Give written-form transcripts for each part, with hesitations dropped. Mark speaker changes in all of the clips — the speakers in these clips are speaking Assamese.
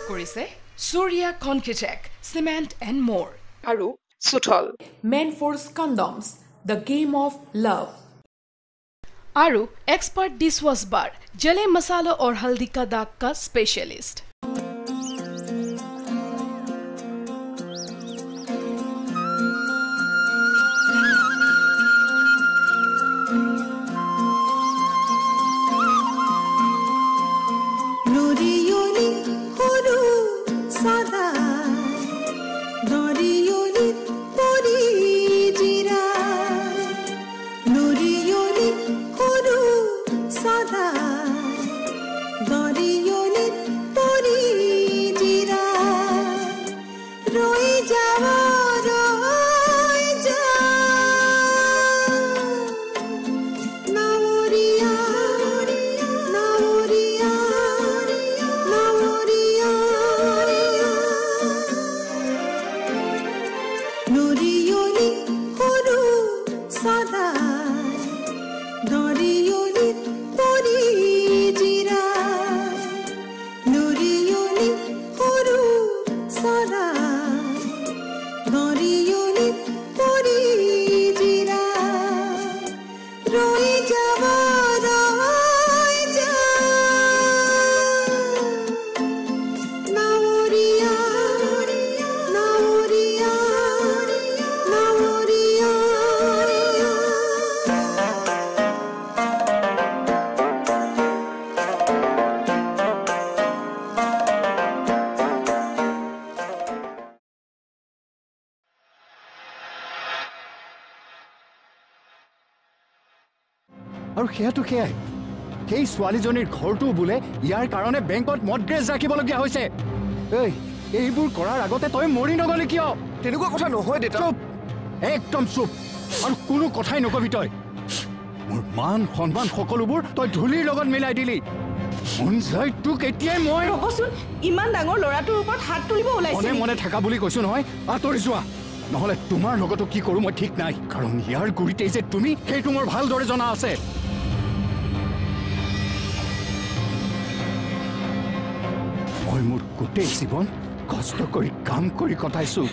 Speaker 1: কৰিছে Surya Concretec, Cement and More.
Speaker 2: আৰু Suthol.
Speaker 3: Manforce Condoms, the game of love.
Speaker 1: आरु एक्सपर्ट डिशवॉश बार जले मसालों और हल्दी का दाग का स्पेशलिस्ट.
Speaker 4: আৰু হেতু কে সেই ছোৱালীজনীৰ ঘৰটো বুলে ইয়াৰ কাৰণে বেংকত মৰ্টগেজ ৰাখিবলগীয়া হৈছে. এইবোৰ কৰাৰ আগতে তই মৰি নগলি কিয়?
Speaker 5: তেনেকুৱা কথা নহয় দেতা.
Speaker 4: চুপ, একদম চুপ, আৰু কোনো কথাই নকবি তই. মোৰ মান সন্মান সকলোবোৰ তই ধূলিৰ লগত মিলাই দিলি. মন যায় তোক এতিয়াই মই
Speaker 2: ৰবচোন, ইমান ডাঙৰ ল'ৰাটোৰ ওপৰত হাত তুলিব ওলাইছে.
Speaker 4: মনে মনে থাকা বুলি কৈছো নহয়, আঁতৰি যোৱা, নহলে তোমাৰ লগতো কি কৰো মই ঠিক নাই. কাৰণ ইয়াৰ গুৰিতেই যে তুমি, সেইটো মোৰ ভালদৰে জনা আছে. মই মোৰ গোটেই জীৱন কষ্ট কৰি কাম কৰি কটাইছো.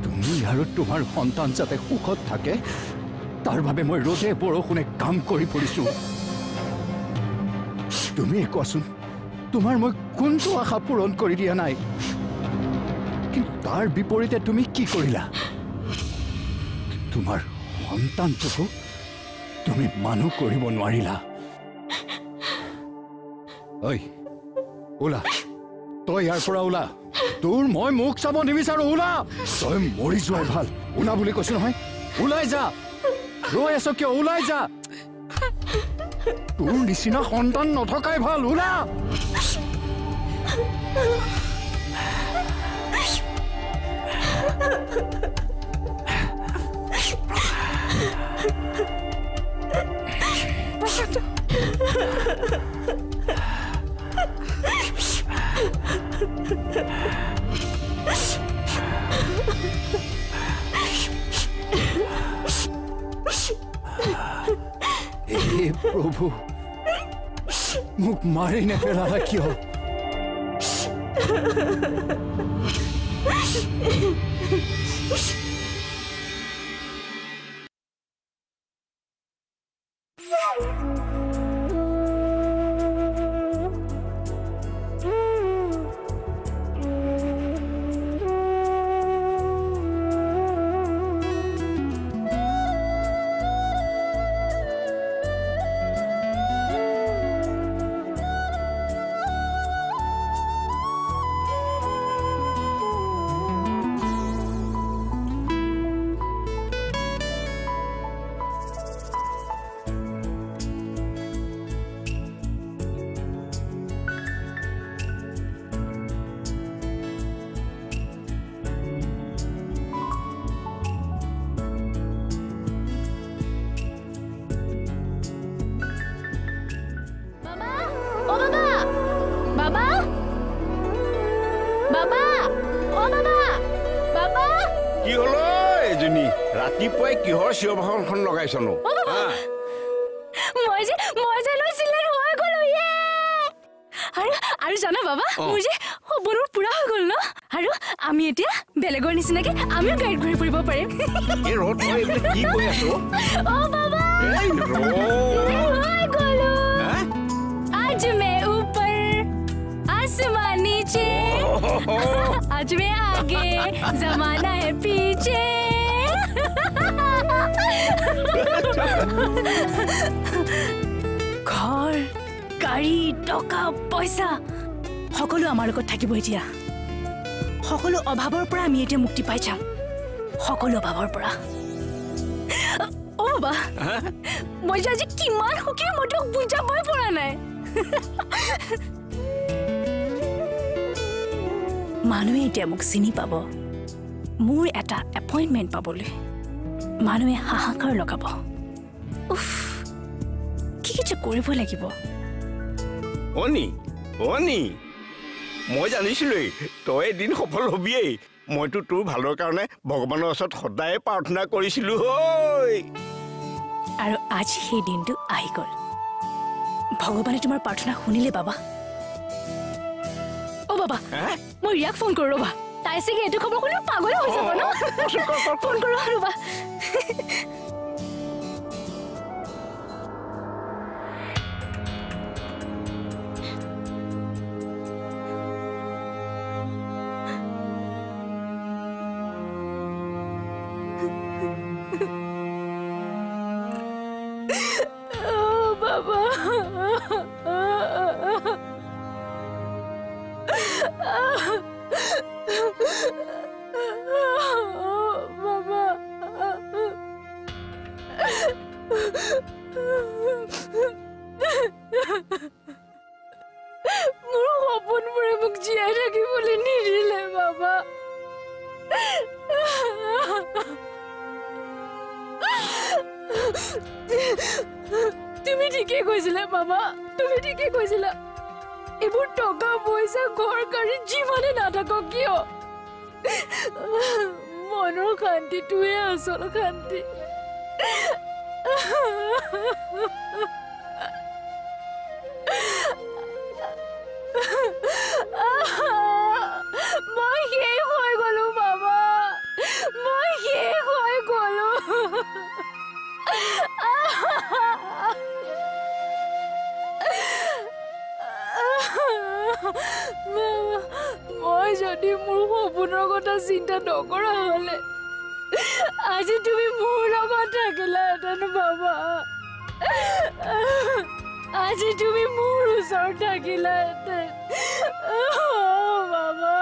Speaker 4: তুমি আৰু তোমাৰ সন্তান যাতে সুখত থাকে তাৰ বাবে মই ৰ'দে বৰষুণে কাম কৰি ফুৰিছো. তুমি কোৱাচোন, তোমাৰ মই কোনটো আশা পূৰণ কৰি দিয়া নাই? কিন্তু তাৰ বিপৰীতে তুমি কি কৰিলা? তোমাৰ সন্তানটোকো তুমি মানুহ কৰিব নোৱাৰিলা. ঐ ওলা, তই ইয়াৰ পৰা ওলা. তোৰ মই মুখ চাব নিবিচাৰো. ওলা, তই মৰি যোৱাই ভাল. ওলা বুলি কৈছো নহয়, ওলাই যা. ৰৈ আছ কিয়? ওলাই যা. তোৰ নিচিনা সন্তান নথকাই ভাল. ওলা. হে প্ৰভু, মোক মাৰি নেপেলালা কিয়?
Speaker 5: ৰাতিপুৱাই কিহৰ চিঞৰ-বাখৰখন লগাইছনো?
Speaker 6: মই যে লৈছিলে হৈ গ'লো। আৰু জানা বাবা মোৰ যে সপোন পুৰা হৈ গ'ল ন আৰু আমি এতিয়া বেলেগৰ নিচিনাকে আমিও গাড়ীত ঘূৰি ফুৰিব পাৰিম
Speaker 5: এই ৰ'দ তই এইবিলাক কি কৈ আছো
Speaker 6: ओ बाबा
Speaker 5: এই
Speaker 6: हाय गोलू आज मैं ऊपर आसमान नीचे आज मैं आगे जमाना है पीछे घर गाड़ी टका पैसा সকলো আমাৰ লগত থাকিব এতিয়া সকলো অভাৱৰ পৰা আমি এতিয়া মুক্তি পাই যাম সকলো অভাৱৰ পৰা বাবা মই যে আজি কিমান সুখী মই তোক বুজাবই পৰা নাই মানুহে এতিয়া মোক চিনি পাব মোৰ এটা এপইণ্টমেণ্ট পাবলৈ মানুহে হাহাকাৰ লগাব উফ কি কি কৰিব লাগিব
Speaker 5: অনি মই জানিছিলোই তই এদিন সফল হবিয়েই মইতো তোৰ ভালৰ কাৰণে ভগৱানৰ ওচৰত সদায় প্ৰাৰ্থনা কৰিছিলো হৈ
Speaker 6: আৰু আজি সেই দিনটো আহি গ'ল ভগৱানে তোমাৰ প্ৰাৰ্থনা শুনিলে বাবা ও বাবা মই ৰিয়াক ফোন কৰো ৰবা তাই চাগে এইটো খবৰ শুনি পাগল হৈ যাব ন ফোন কৰো ৰবা মোৰ সপোনবোৰে মোক জীয়াই ৰাখিবলৈ নিদিলে বাবা তুমি ঠিকেই কৈছিলা বাবা তুমি ঠিকেই কৈছিলা এইবোৰ টকা পইচা ঘৰ গাড়ী যিমানে নাথাকক কিয় মনৰ শান্তিটোৱে আচল শান্তি মই শেষ হৈ গলো বাবা মই শেষ হৈ গলো মই যদি মোৰ সপোনৰ কথা চিন্তা নকৰা হলে আজি তুমি মোৰ লগত থাকিলাহেঁতেন বাবা আজি তুমি মোৰ ওচৰত থাকিলাহেঁতেন বাবা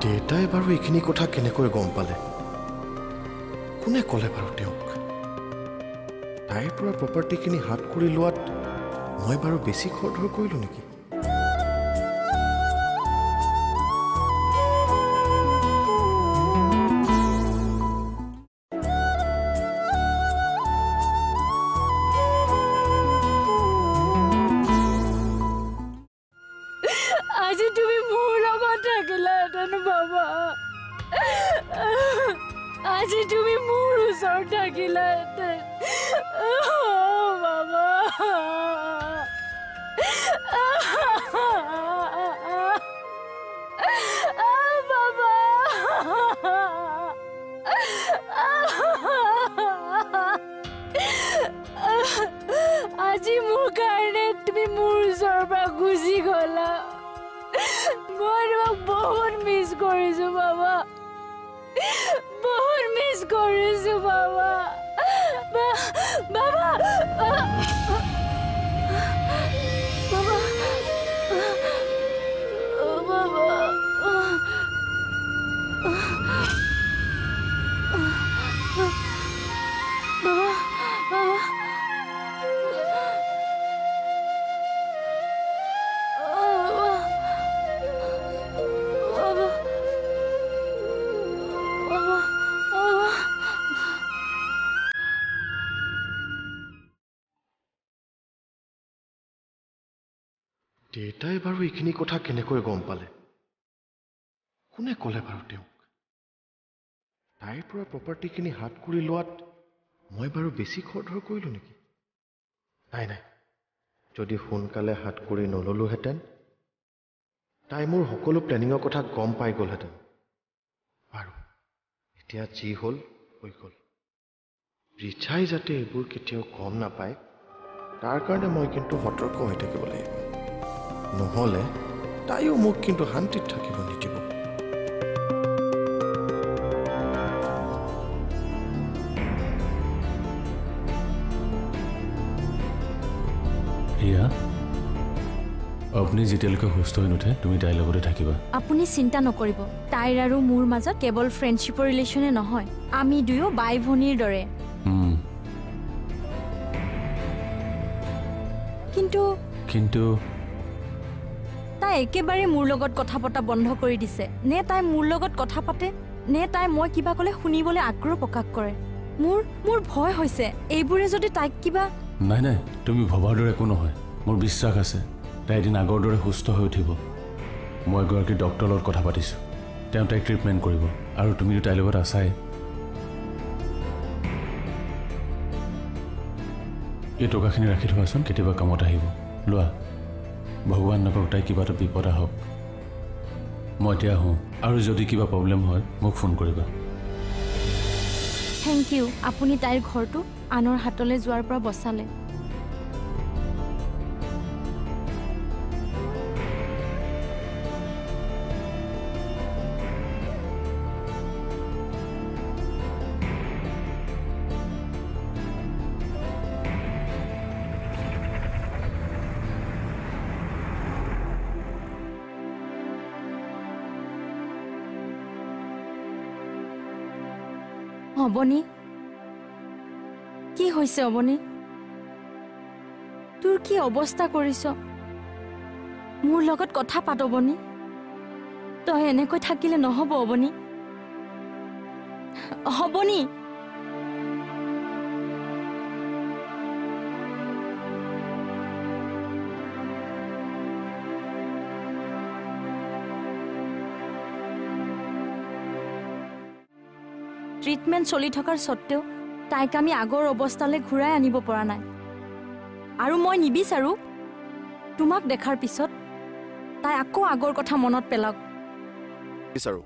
Speaker 7: দেউতাই বাৰু এইখিনি কথা কেনেকৈ গম পালে কোনে ক'লে বাৰু তেওঁক তাইৰ পৰা প্ৰপাৰ্টিখিনি হাত কৰি লোৱাত মই বাৰু বেছি খৰধৰ কৰিলোঁ নেকি
Speaker 6: আজি তুমি মোৰ লগত থাকিলাহেঁতেন বাবা আজি তুমি মোৰ ওচৰত থাকিলাহেঁতেন বাবা বাবা আজি মোৰ কাৰণে তুমি মোৰ ওচৰৰ পৰা গুচি গ'লা মই তোমাক বহুত মিছ কৰিছো বাবা বহুত মিছ কৰিছো বাবা বাবা
Speaker 7: দেউতাই বাৰু এইখিনি কথা কেনেকৈ গম পালে কোনে ক'লে বাৰু তেওঁক তাইৰ পৰা প্ৰপাৰ্টিখিনি হাত কৰি লোৱাত মই বাৰু বেছি খৰধৰ কৰিলোঁ নেকি নাই নাই যদি সোনকালে হাত কৰি নল'লোহেঁতেন তাই মোৰ সকলো প্লেনিঙৰ কথা গম পাই গ'লহেঁতেন বাৰু এতিয়া যি হ'ল হৈ গ'ল ৰিচাই যাতে এইবোৰ কেতিয়াও গম নাপায় তাৰ কাৰণে মই কিন্তু সতৰ্ক হৈ থাকিব লাগিব নহ'লে তাইও মোক কিন্তু শান্তিত থাকিব নিদিব
Speaker 8: ৰিয়া আপুনি যেতিয়ালৈকে সুস্থ হৈ নুঠে তুমি তাইৰ লগতে থাকিবা
Speaker 6: আপুনি চিন্তা নকৰিব তাইৰ আৰু মোৰ মাজত কেৱল ফ্ৰেণ্ডশ্বিপৰ ৰিলেশ্যনে নহয় আমি দুয়ো বাই ভনীৰ দৰে কিন্তু তাই একেবাৰে মোৰ লগত কথা পতা বন্ধ কৰি দিছে নে তাই মোৰ লগত কথা পাতে নে তাই মই কিবা ক'লে শুনিবলৈ আগ্ৰহ প্ৰকাশ কৰে মোৰ ভয় হৈছে এইবোৰে যদি তাইক কিবা
Speaker 8: নাই নাই তুমি ভবাৰ দৰে একো নহয় মোৰ বিশ্বাস আছে তাই এদিন আগৰ দৰে সুস্থ হৈ উঠিব মই এগৰাকী ডক্টৰৰ লগত কথা পাতিছোঁ তেওঁ তাইক ট্ৰিটমেণ্ট কৰিব আৰু তুমিতো তাইৰ লগত আছাই এই টকাখিনি ৰাখি থোৱাচোন কেতিয়াবা কামত আহিব লোৱা ভগৱান নকৰক তাই কিবা এটা বিপদ আহক মই এতিয়া আহোঁ আৰু যদি কিবা প্ৰব্লেম হয় মোক ফোন কৰিবা
Speaker 6: থেংক ইউ আপুনি তাইৰ ঘৰটো আনৰ হাতলৈ যোৱাৰ পৰা বচালে অবনী কি হৈছে অবনী তোৰ কি অৱস্থা কৰিছ মোৰ লগত কথা পাত অবনী তই এনেকৈ থাকিলে নহব অবনী অবনী ট্ৰিটমেণ্ট চলি থকাৰ সত্ত্বেও তাইক আমি আগৰ অৱস্থালৈ ঘূৰাই আনিব পৰা নাই আৰু মই নিবিচাৰোঁ তোমাক দেখাৰ পিছত তাই আকৌ আগৰ কথা মনত পেলাওক
Speaker 7: বিচাৰোঁ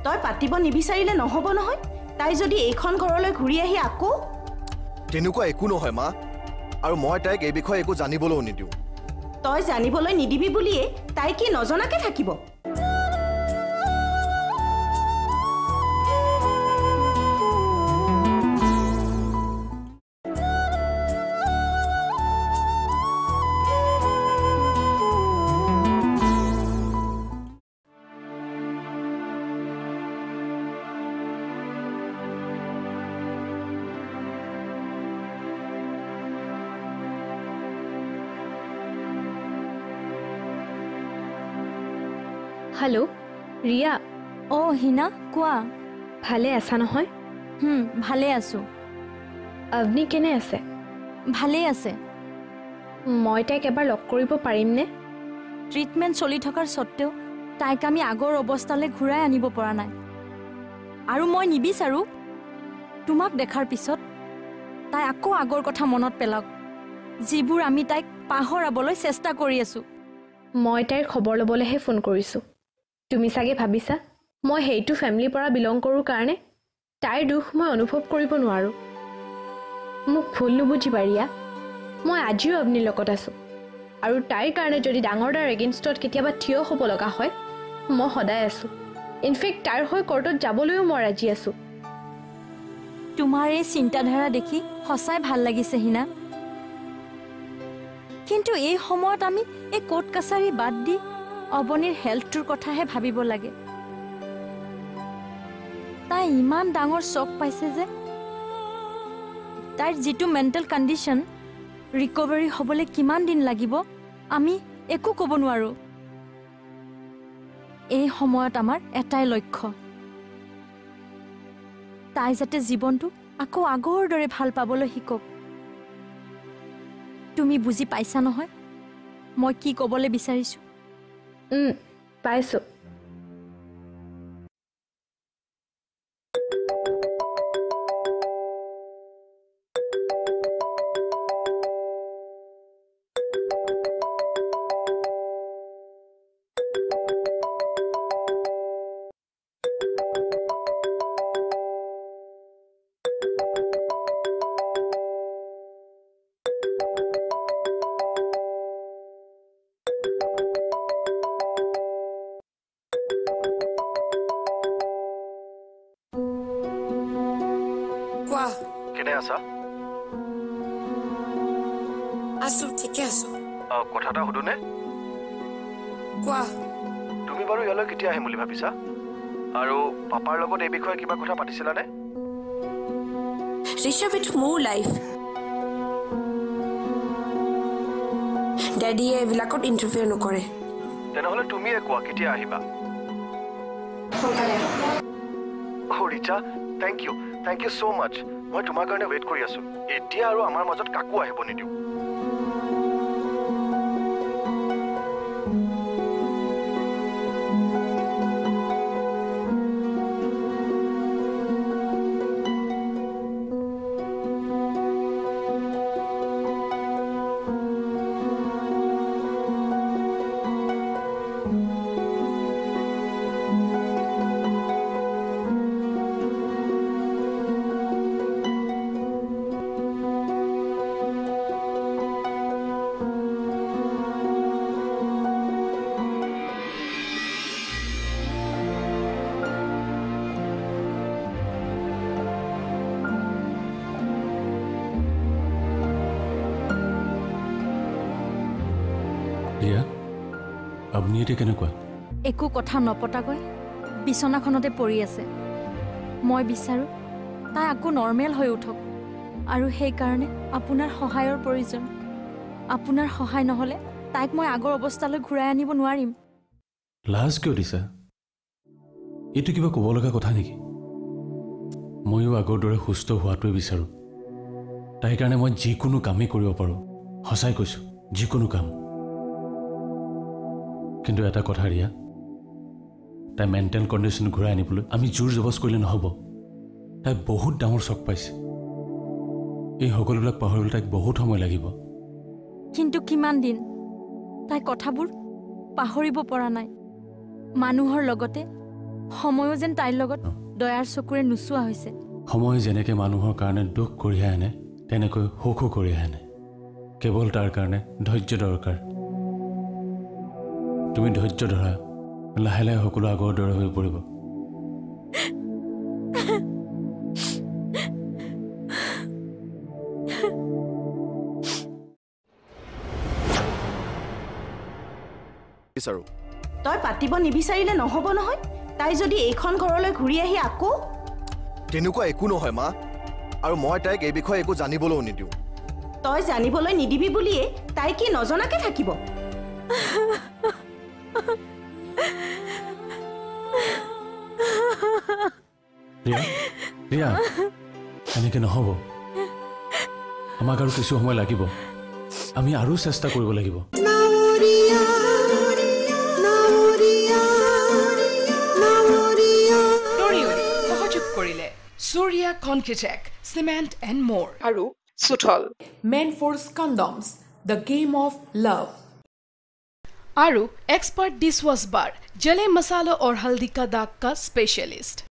Speaker 2: তই পাতিব নিবিচাৰিলে নহ'ব নহয় তাই যদি এইখন ঘৰলৈ ঘূৰি আহি আকৌ
Speaker 7: তেনেকুৱা একো নহয় মা আৰু মই তাইক এই বিষয়ে একো জানিবলৈও নিদিওঁ
Speaker 2: তই জানিবলৈ নিদিবি বুলিয়ে তাই কি নজনাকে থাকিব
Speaker 9: হেল্ল' ৰিয়া
Speaker 6: অঁ হিনা কোৱা
Speaker 9: ভালে আছা নহয়
Speaker 6: ভালে আছোঁ
Speaker 9: অগ্নি কেনে আছে
Speaker 6: ভালেই আছে
Speaker 9: মই তাইক এবাৰ লগ কৰিব পাৰিমনে
Speaker 6: ট্ৰিটমেণ্ট চলি থকাৰ সত্ত্বেও তাইক আমি আগৰ অৱস্থালৈ ঘূৰাই আনিব পৰা নাই আৰু মই নিবিচাৰোঁ তোমাক দেখাৰ পিছত তাই আকৌ আগৰ কথা মনত পেলাওক যিবোৰ আমি তাইক পাহৰাবলৈ চেষ্টা কৰি আছোঁ
Speaker 9: মই তাইৰ খবৰ ল'বলৈহে ফোন কৰিছোঁ তুমি চাগে ভাবিছা মই সেইটো ফেমিলিৰ পৰা বিলং কৰোঁ কাৰণে তাইৰ দুখ মই অনুভৱ কৰিব নোৱাৰোঁ মোক ভুল নুবুজিবা ৰিয়া মই আজিও অগ্নিৰ লগত আছোঁ আৰু তাইৰ কাৰণে যদি ডাঙৰ এগেইনষ্টত কেতিয়াবা থিয় হ'ব লগা হয় মই সদায় আছোঁ ইনফেক্ট তাইৰ হৈ কৰ্টত যাবলৈও মই ৰাজি আছোঁ
Speaker 6: তোমাৰ এই চিন্তাধাৰা দেখি সঁচাই ভাল লাগিছে হিনা কিন্তু এই সময়ত আমি এই কোৰ্ট কাছাৰী বাদ দি অবনীৰ হেল্থটোৰ কথাহে ভাবিব লাগে তাই ইমান ডাঙৰ শ্বক পাইছে যে তাইৰ যিটো মেণ্টেল কণ্ডিশ্যন ৰিকভাৰী হ'বলৈ কিমান দিন লাগিব আমি একো ক'ব নোৱাৰোঁ এই সময়ত আমাৰ এটাই লক্ষ্য তাই যাতে জীৱনটো আকৌ আগৰ দৰে ভাল পাবলৈ শিকক তুমি বুজি পাইছা নহয় মই কি ক'বলৈ বিচাৰিছোঁ?
Speaker 9: পাইছোঁ।
Speaker 7: কেনে আছা?
Speaker 10: আছো, ঠিকে আছো।
Speaker 7: কথা এটা সুধোনে?
Speaker 10: কোৱা।
Speaker 7: তুমি বাৰু ইয়ালৈ কেতিয়া আহিম বুলি ভাবিছা? আৰু পাপাৰ লগত এই বিষয়ে কিবা কথা পাতিছিলানে?
Speaker 10: ঋষভ, ইটছ মোৰ লাইফ। ডেডিয়ে এইবিলাকত ইণ্টাৰফেয়াৰ নকৰে।
Speaker 7: তেনেহ'লে তুমিয়ে কোৱা কেতিয়া আহিবা? ৰিচা, থেংক ইউ ছ' মাছ। মই তোমাৰ কাৰণে ৱেইট কৰি আছো। এতিয়া আৰু আমাৰ মাজত কাকো আহিব নিদিওঁ।
Speaker 8: আপুনি এতিয়া কেনেকুৱা?
Speaker 6: একো কথা নপতাকৈ বিচনাখনতে পৰি আছে। মই বিচাৰোঁ তাই আকৌ নৰ্মেল হৈ উঠক, আৰু সেইকাৰণে আপোনাৰ সহায়ৰ প্ৰয়োজন। আপোনাৰ সহায় নহ'লে তাইক মই আগৰ অৱস্থালৈ ঘূৰাই আনিব নোৱাৰিম।
Speaker 8: লাজ কিয় দিছা? এইটো কিবা ক'ব লগা কথা নেকি? ময়ো আগৰ দৰে সুস্থ হোৱাটোৱে বিচাৰোঁ। তাইৰ কাৰণে মই যিকোনো কামেই কৰিব পাৰোঁ। সঁচাই কৈছোঁ, যিকোনো কাম। কিন্তু এটা কথা ৰিয়া, তাই মেণ্টেল কণ্ডিশ্যন ঘূৰাই আনিবলৈ আমি জোৰ জবজ কৰিলে নহ'ব। তাই বহুত ডাঙৰ চক পাইছে। এই সকলোবিলাক পাহৰিবলৈ তাইক বহুত সময় লাগিব।
Speaker 6: কিন্তু কিমান দিন? তাই কথাবোৰ পাহৰিব পৰা নাই। মানুহৰ লগতে সময়ো যেন তাইৰ লগত দয়াৰ চকুৰে নোচোৱা হৈছে।
Speaker 8: সময় যেনেকৈ মানুহৰ কাৰণে দুখ কঢ়িয়াই আনে, তেনেকৈ সুখো কঢ়িয়াই আনে। কেৱল তাৰ কাৰণে ধৈৰ্য দৰকাৰ। তুমি ধৈৰ্য ধৰা, লাহে লাহে সকলো আগৰ দৰে হৈ পৰিব।
Speaker 2: তই পাতিব নিবিচাৰিলে নহ'ব নহয়। তাই যদি এইখন ঘৰলৈ ঘূৰি আহি আকৌ
Speaker 7: তেনেকুৱা একো নহয় মা, আৰু মই তাইক এই বিষয়ে একো জানিবলৈও নিদিওঁ।
Speaker 2: তই জানিবলৈ নিদিবি বুলিয়ে তাই কি নজনাকে থাকিব?
Speaker 8: ৰিয়া, এনেকৈ নহ'ব। আমাক আৰু কিছু সময় লাগিব। আমি আৰু চেষ্টা কৰিব লাগিব।
Speaker 1: সহযোগ কৰিলে Surya Concretec, Cement and More.
Speaker 3: আৰু Suthol. Men Force Condoms, the game of love.
Speaker 1: आरु एक्सपर्ट डिशवॉश बार, जले मसालों और हल्दी का दाग का स्पेशलिस्ट।